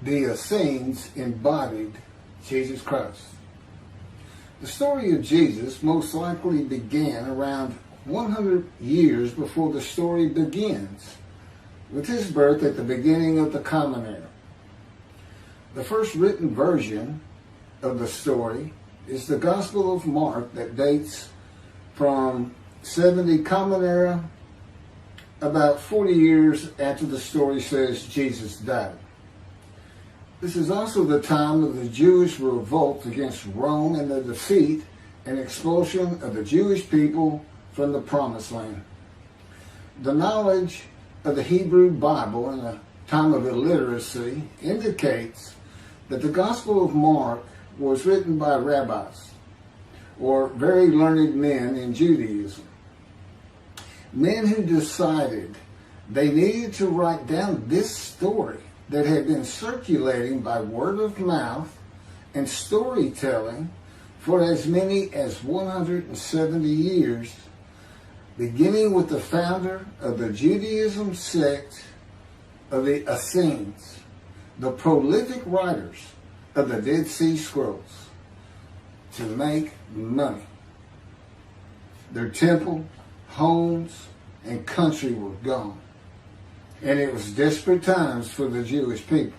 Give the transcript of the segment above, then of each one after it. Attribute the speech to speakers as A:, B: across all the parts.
A: the Essenes embodied Jesus Christ. The story of Jesus most likely began around 100 years before the story begins, with his birth at the beginning of the Common Era. The first written version of the story is the Gospel of Mark that dates from 70 Common Era, about 40 years after the story says Jesus died. This is also the time of the Jewish revolt against Rome and the defeat and expulsion of the Jewish people from the Promised Land. The knowledge of the Hebrew Bible in a time of illiteracy indicates that the Gospel of Mark was written by Rabbis, or very learned men in Judaism. Men who decided they needed to write down this story that had been circulating by word of mouth and storytelling for as many as 170 years, beginning with the founder of the Judaism sect of the Essenes, the prolific writers of the Dead Sea Scrolls, to make money. Their temple, homes, and country were gone. And it was desperate times for the Jewish people.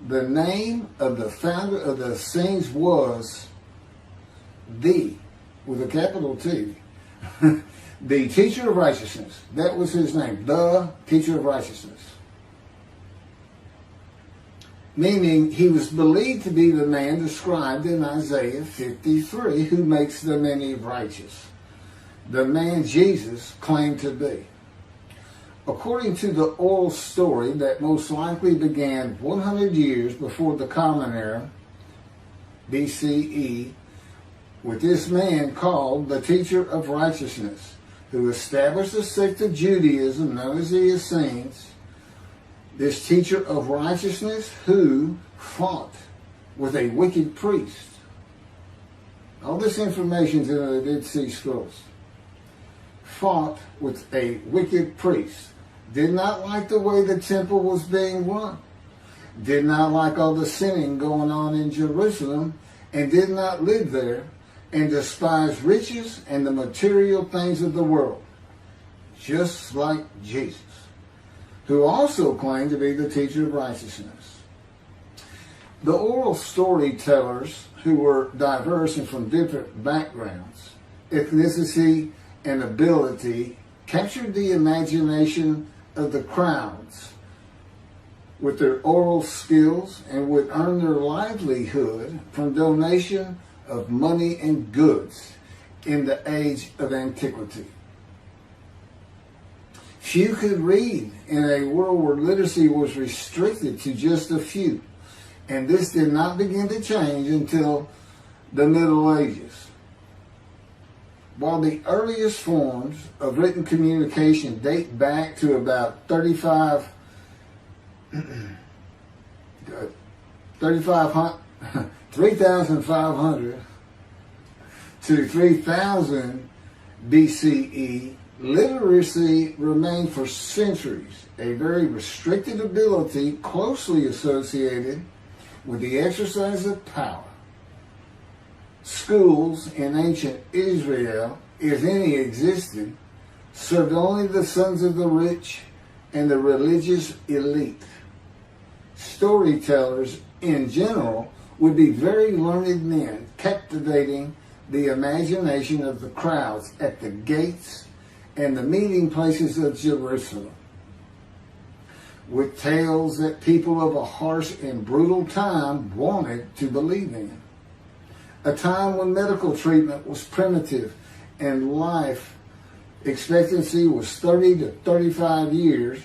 A: The name of the founder of the Essenes was with a capital T, the teacher of righteousness. That was his name, the teacher of righteousness. Meaning he was believed to be the man described in Isaiah 53 who makes the many righteous. The man Jesus claimed to be. According to the oral story that most likely began 100 years before the Common Era, BCE, with this man called the Teacher of Righteousness, who established a sect of Judaism known as the Essenes, this teacher of righteousness who fought with a wicked priest. All this information is in the Dead Sea Scrolls. Fought with a wicked priest. Did not like the way the temple was being run. Did not like all the sinning going on in Jerusalem, and did not live there, and despised riches and the material things of the world, just like Jesus, who also claimed to be the teacher of righteousness. The oral storytellers, who were diverse and from different backgrounds, ethnicity, and ability, captured the imagination of the crowds with their oral skills and would earn their livelihood from donation of money and goods in the age of antiquity. Few could read in a world where literacy was restricted to just a few, and this did not begin to change until the Middle Ages. While the earliest forms of written communication date back to about 3,500 to 3000 BCE, literacy remained for centuries a very restricted ability closely associated with the exercise of power. Schools in ancient Israel, if any existed, served only the sons of the rich and the religious elite. Storytellers, in general, would be very learned men, captivating the imagination of the crowds at the gates and the meeting places of Jerusalem, with tales that people of a harsh and brutal time wanted to believe in. A time when medical treatment was primitive and life expectancy was 30 to 35 years,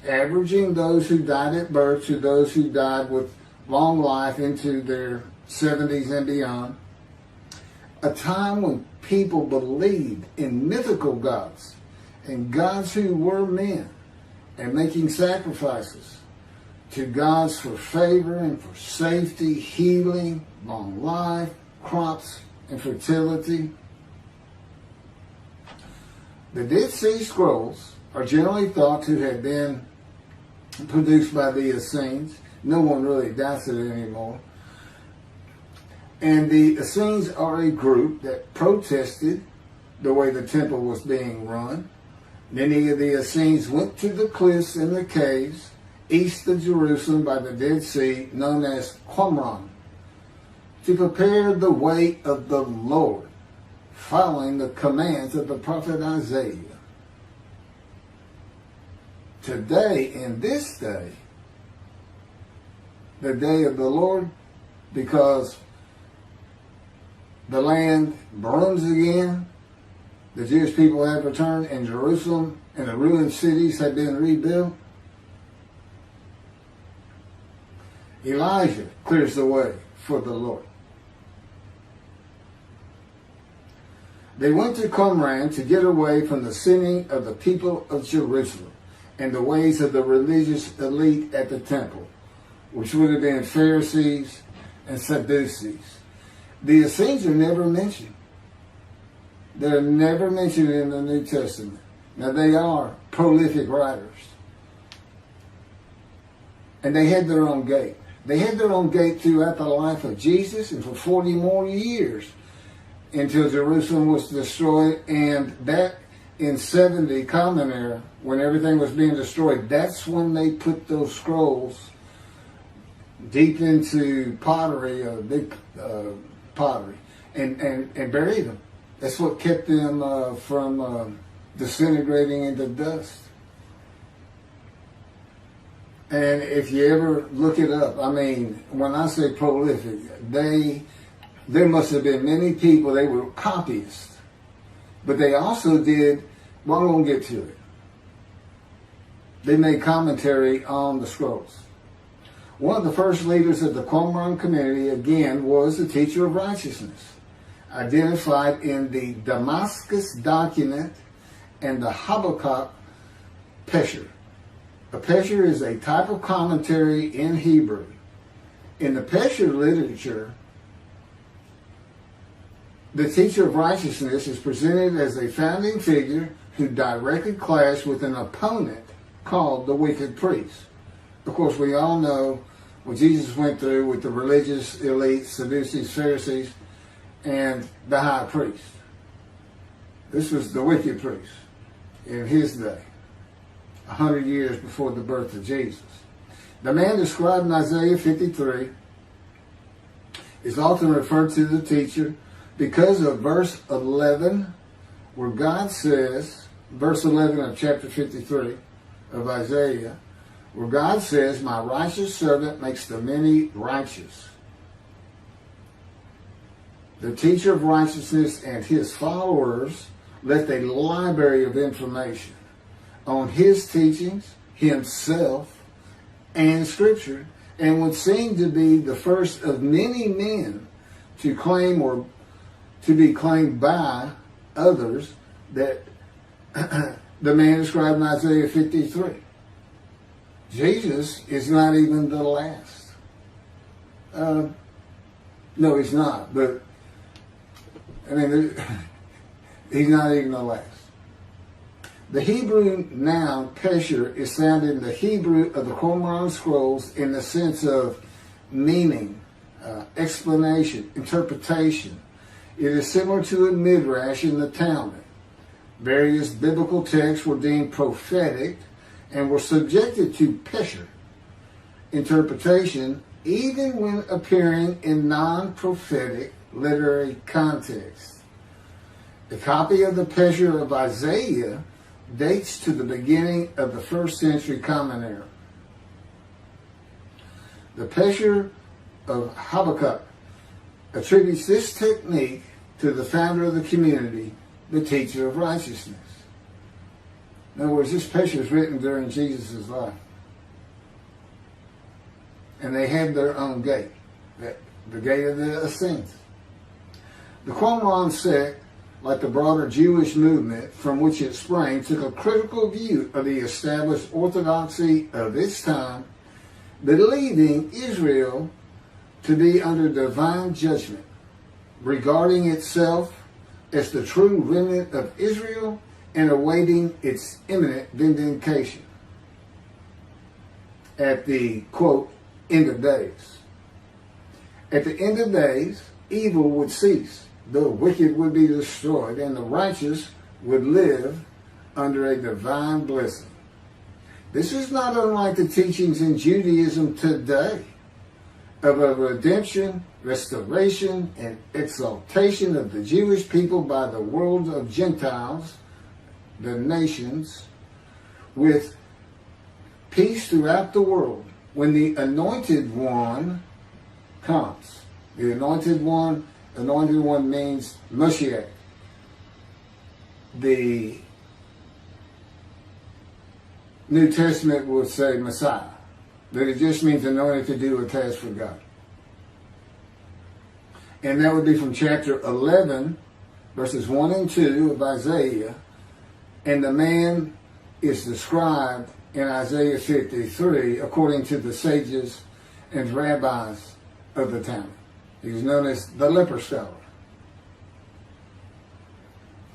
A: averaging those who died at birth to those who died with long life into their 70s and beyond. A time when people believed in mythical gods and gods who were men and making sacrifices to gods for favor and for safety, healing, long life, crops, and fertility. The Dead Sea Scrolls are generally thought to have been produced by the Essenes. No one really doubts it anymore. And the Essenes are a group that protested the way the temple was being run. Many of the Essenes went to the cliffs and the caves east of Jerusalem by the Dead Sea, known as Qumran, to prepare the way of the Lord, following the commands of the prophet Isaiah. Today, in this day, the day of the Lord, because the land burns again, the Jewish people have returned, and Jerusalem and the ruined cities have been rebuilt, Elijah clears the way for the Lord. They went to Qumran to get away from the sinning of the people of Jerusalem and the ways of the religious elite at the temple, which would have been Pharisees and Sadducees. The Essenes are never mentioned. They're never mentioned in the New Testament. Now, they are prolific writers. And they had their own gate. They had their own gate throughout the life of Jesus and for 40 more years until Jerusalem was destroyed. And that in 70 Common Era, when everything was being destroyed, that's when they put those scrolls deep into pottery, big pottery, and buried them. That's what kept them from disintegrating into dust. And if you ever look it up, I mean, when I say prolific, there must have been many people, they were copyists. But they also did, well, I won't get to it. They made commentary on the scrolls. One of the first leaders of the Qumran community, again, was the teacher of righteousness, identified in the Damascus document and the Habakkuk Pesher. A Pesher is a type of commentary in Hebrew. In the Pesher literature, the teacher of righteousness is presented as a founding figure who directly clashed with an opponent called the wicked priest. Of course, we all know what Jesus went through with the religious elite, Sadducees, Pharisees, and the high priest. This was the wicked priest in his day, 100 years before the birth of Jesus. The man described in Isaiah 53 is often referred to the teacher because of verse 11, where God says, verse 11 of chapter 53 of Isaiah, where God says, "My righteous servant makes the many righteous." The teacher of righteousness and his followers left a library of information on his teachings, himself, and Scripture, and would seem to be the first of many men to claim or to be claimed by others that the man described in Isaiah 53. Jesus is not even the last. No, he's not. But, I mean, he's not even the last. The Hebrew noun pesher is found in the Hebrew of the Qumran scrolls in the sense of meaning, explanation, interpretation. It is similar to a midrash in the Talmud. Various biblical texts were deemed prophetic and were subjected to pesher interpretation even when appearing in non-prophetic literary context. A copy of the pesher of Isaiah dates to the beginning of the 1st century Common Era. The pesher of Habakkuk attributes this technique to the founder of the community, the teacher of righteousness. In other words, this pesher is written during Jesus' life. And they had their own gate, the gate of the Essenes. The Qumran sect, like the broader Jewish movement from which it sprang, took a critical view of the established orthodoxy of its time, believing Israel to be under divine judgment, regarding itself as the true remnant of Israel and awaiting its imminent vindication. at the, quote, end of days. At the end of days, evil would cease, the wicked would be destroyed, and the righteous would live under a divine blessing. This is not unlike the teachings in Judaism today of a redemption, restoration, and exaltation of the Jewish people by the world of Gentiles, the nations, with peace throughout the world when the Anointed One comes. The Anointed One means Mashiach. The New Testament will say Messiah, but it just means anointed to do a task for God. And that would be from chapter 11, verses 1 and 2 of Isaiah. And the man is described in Isaiah 53 according to the sages and rabbis of the time. He's known as the leper scholar.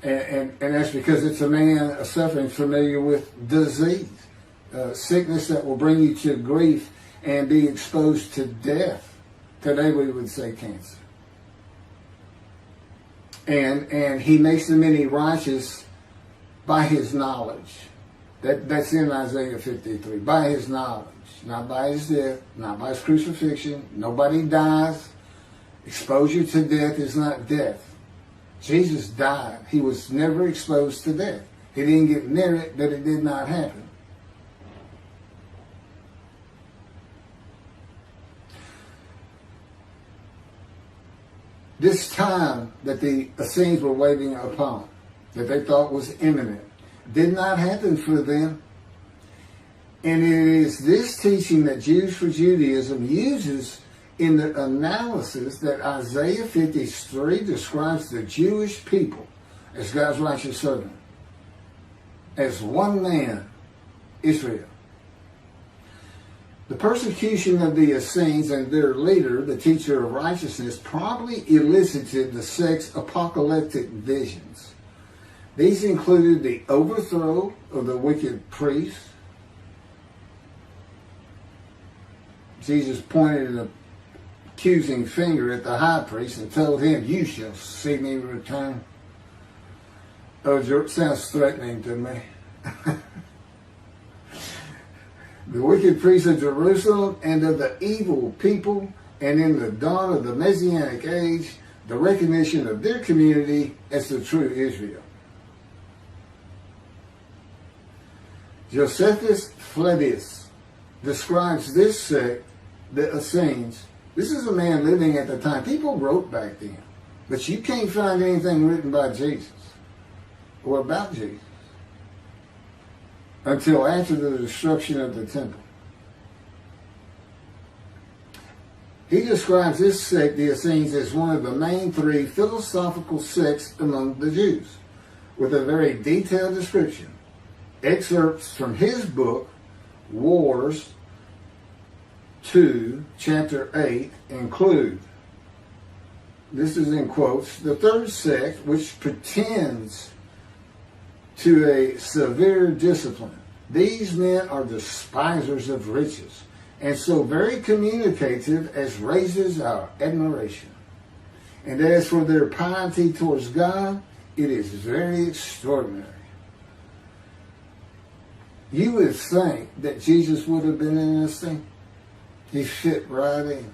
A: And that's because it's a man suffering familiar with disease, sickness that will bring you to grief and be exposed to death. Today we would say cancer. And he makes the many righteous by his knowledge. That's in Isaiah 53. By his knowledge. Not by his death. Not by his crucifixion. Nobody dies. Exposure to death is not death. Jesus died. He was never exposed to death. He didn't get near it, but it did not happen. This time that the Essenes were waiting upon, that they thought was imminent, did not happen for them. And it is this teaching that Jews for Judaism uses in the analysis that Isaiah 53 describes the Jewish people as God's righteous servant, as one man, Israel. The persecution of the Essenes and their leader, the teacher of righteousness, probably elicited the sect's apocalyptic visions. These included the overthrow of the wicked priests. Jesus pointed an accusing finger at the high priest and told him, "You shall see me return." Oh, it sounds threatening to me. The wicked priests of Jerusalem and of the evil people, and in the dawn of the Messianic age, the recognition of their community as the true Israel. Josephus Flavius describes this sect, the Essenes. This is a man living at the time. People wrote back then, but you can't find anything written by Jesus or about Jesus until after the destruction of the temple. He describes this sect, the Essenes, as one of the main three philosophical sects among the Jews, with a very detailed description. Excerpts from his book, Wars 2, chapter 8, include, this is in quotes, the third sect, which pretends to a severe discipline. These men are despisers of riches, and so very communicative as raises our admiration. And as for their piety towards God, it is very extraordinary. You would think that Jesus would have been in this thing. He fit right in.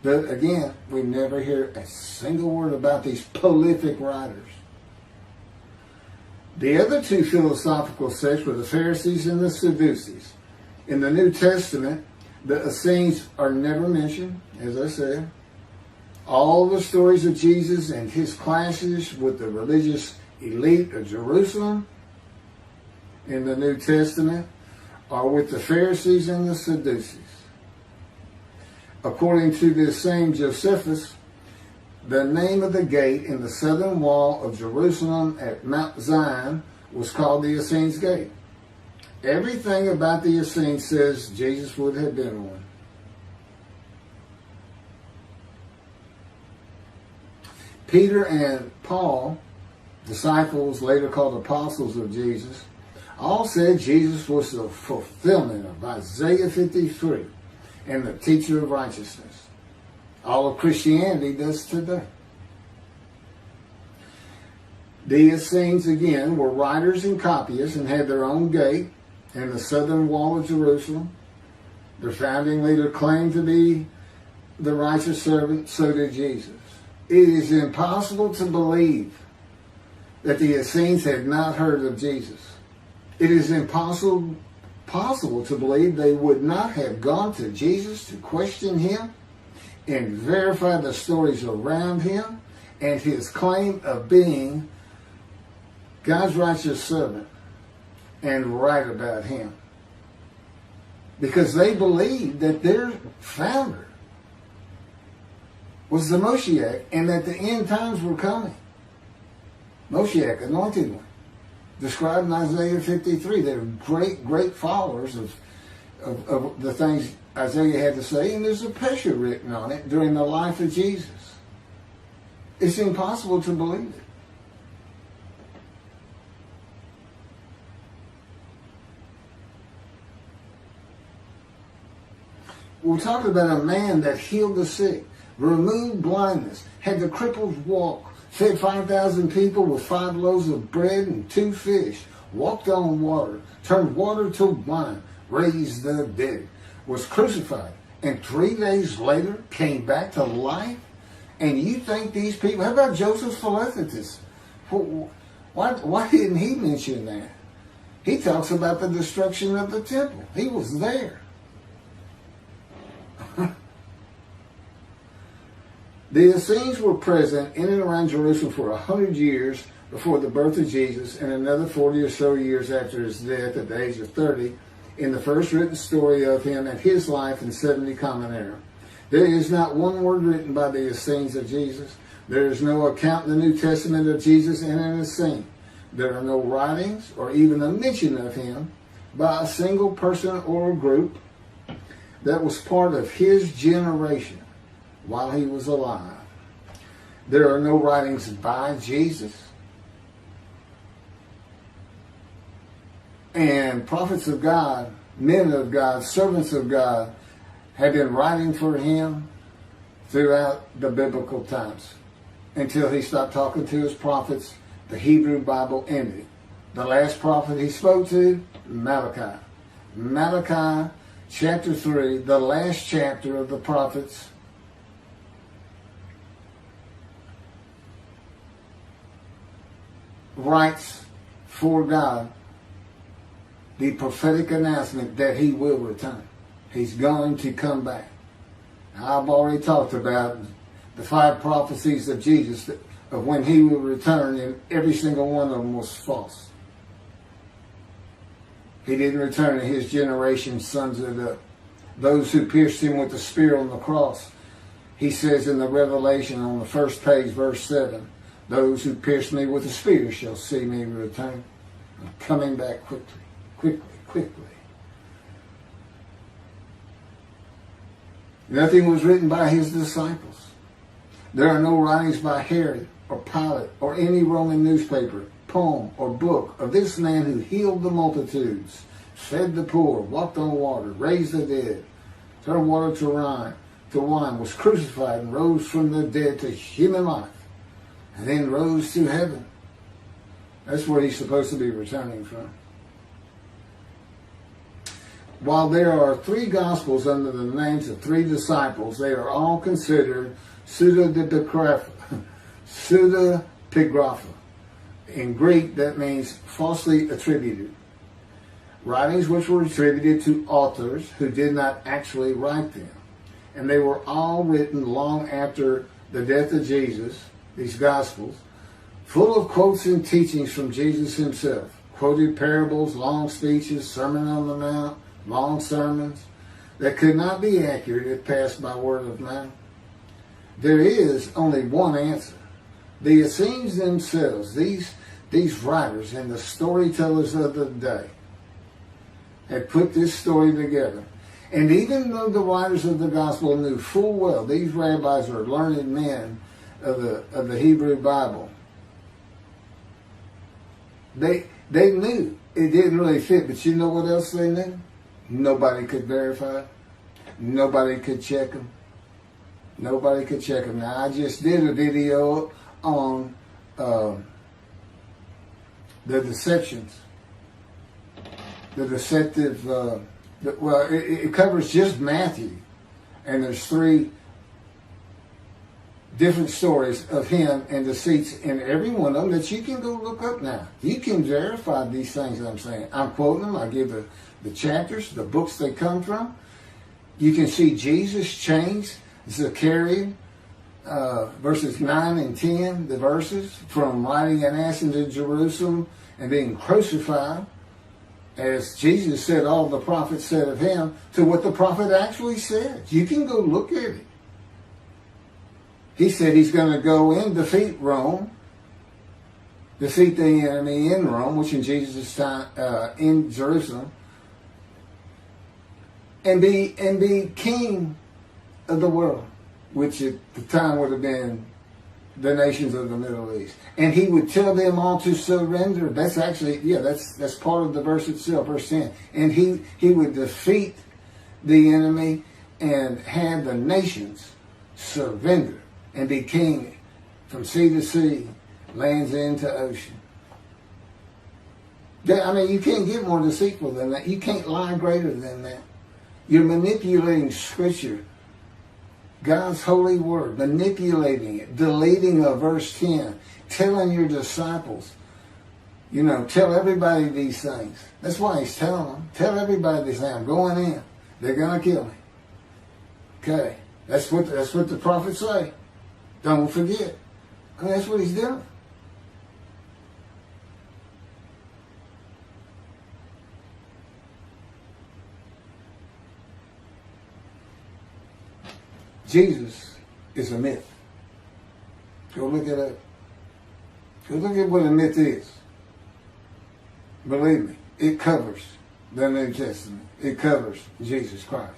A: But again, we never hear a single word about these prolific writers. The other two philosophical sects were the Pharisees and the Sadducees. In the New Testament, the Essenes are never mentioned, as I said. All the stories of Jesus and his clashes with the religious elite of Jerusalem in the New Testament are with the Pharisees and the Sadducees. According to this same Josephus, the name of the gate in the southern wall of Jerusalem at Mount Zion was called the Essenes Gate. Everything about the Essenes says Jesus would have been one. Peter and Paul, disciples later called apostles of Jesus, all said Jesus was the fulfillment of Isaiah 53 and the teacher of righteousness. All of Christianity does today. The Essenes, again, were writers and copyists and had their own gate in the southern wall of Jerusalem. Their founding leader claimed to be the righteous servant, so did Jesus. It is impossible to believe that the Essenes had not heard of Jesus. It is impossible to believe they would not have gone to Jesus to question him and verify the stories around him and his claim of being God's righteous servant and right about him. Because they believed that their founder was the Moshiach and that the end times were coming. Moshiach, anointed one, described in Isaiah 53. They're great followers of the things Isaiah had to say, and there's a picture written on it during the life of Jesus. It's impossible to believe it. We're talking about a man that healed the sick, removed blindness, had the cripples walk, fed 5,000 people with 5 loaves of bread and 2 fish, walked on water, turned water to wine, raised the dead, was crucified, and 3 days later came back to life? And you think these people, how about Joseph Philadelphus? Why didn't he mention that? He talks about the destruction of the temple. He was there. The Essenes were present in and around Jerusalem for 100 years before the birth of Jesus and another 40 or so years after his death at the age of 30 in the first written story of him and his life in 70 Common Era. There is not one word written by the Essenes of Jesus. There is no account in the New Testament of Jesus in an Essene. There are no writings or even a mention of him by a single person or a group that was part of his generation while he was alive. There are no writings by Jesus. And prophets of God, men of God, servants of God have been writing for him throughout the biblical times until he stopped talking to his prophets. The Hebrew Bible ended. The last prophet he spoke to, Malachi. Malachi chapter 3, the last chapter of the prophets, writes for God the prophetic announcement that he will return. He's going to come back. Now, I've already talked about the 5 prophecies of Jesus of when he will return, and every single one of them was false. He didn't return, and his generation sums it up. Those who pierced him with the spear on the cross, he says in the Revelation on the first page, verse 7, those who pierced me with the spear shall see me return. I'm coming back quickly. Nothing was written by his disciples. There are no writings by Herod or Pilate or any Roman newspaper, poem, or book of this man who healed the multitudes, fed the poor, walked on water, raised the dead, turned water to wine, was crucified and rose from the dead to human life, and then rose to heaven. That's where he's supposed to be returning from. While there are 3 Gospels under the names of 3 disciples, they are all considered pseudepigrapha. In Greek, that means falsely attributed. Writings which were attributed to authors who did not actually write them. And they were all written long after the death of Jesus, these Gospels, full of quotes and teachings from Jesus himself. Quoted parables, long speeches, Sermon on the Mount, long sermons that could not be accurate if passed by word of mouth. There is only one answer. The Essenes themselves, these writers and the storytellers of the day, had put this story together. And even though the writers of the gospel knew full well these rabbis are learned men of the Hebrew Bible, they knew it didn't really fit. But you know what else they knew? Nobody could verify. Nobody could check them. Nobody could check them. Now, I just did a video on the deceptions. The deceptive, it covers just Matthew. And there's 3 different stories of him and deceits in every one of them that you can go look up now. You can verify these things that I'm saying. I'm quoting them. I give the chapters, the books they come from. You can see Jesus changed Zechariah, verses 9 and 10, the verses, from riding an ass into Jerusalem and being crucified, as Jesus said all the prophets said of him, to what the prophet actually said. You can go look at it. He said he's going to go and defeat Rome, defeat the enemy in Rome, which in Jesus' time, in Jerusalem, and be king of the world, which at the time would have been the nations of the Middle East. And he would tell them all to surrender. That's actually, that's part of the verse itself, verse 10. And he would defeat the enemy and have the nations surrender and be king from sea to sea, lands into ocean. I mean, you can't get more deceitful than that. You can't lie greater than that. You're manipulating Scripture, God's holy word, manipulating it, deleting a verse 10, telling your disciples, tell everybody these things. That's why he's telling them. Tell everybody these things. I'm going in. They're going to kill me. Okay. That's what the prophets say. Don't forget. I mean, that's what he's doing. Jesus is a myth. Go look it up. Go look at what a myth is. Believe me, it covers the New Testament. It covers Jesus Christ.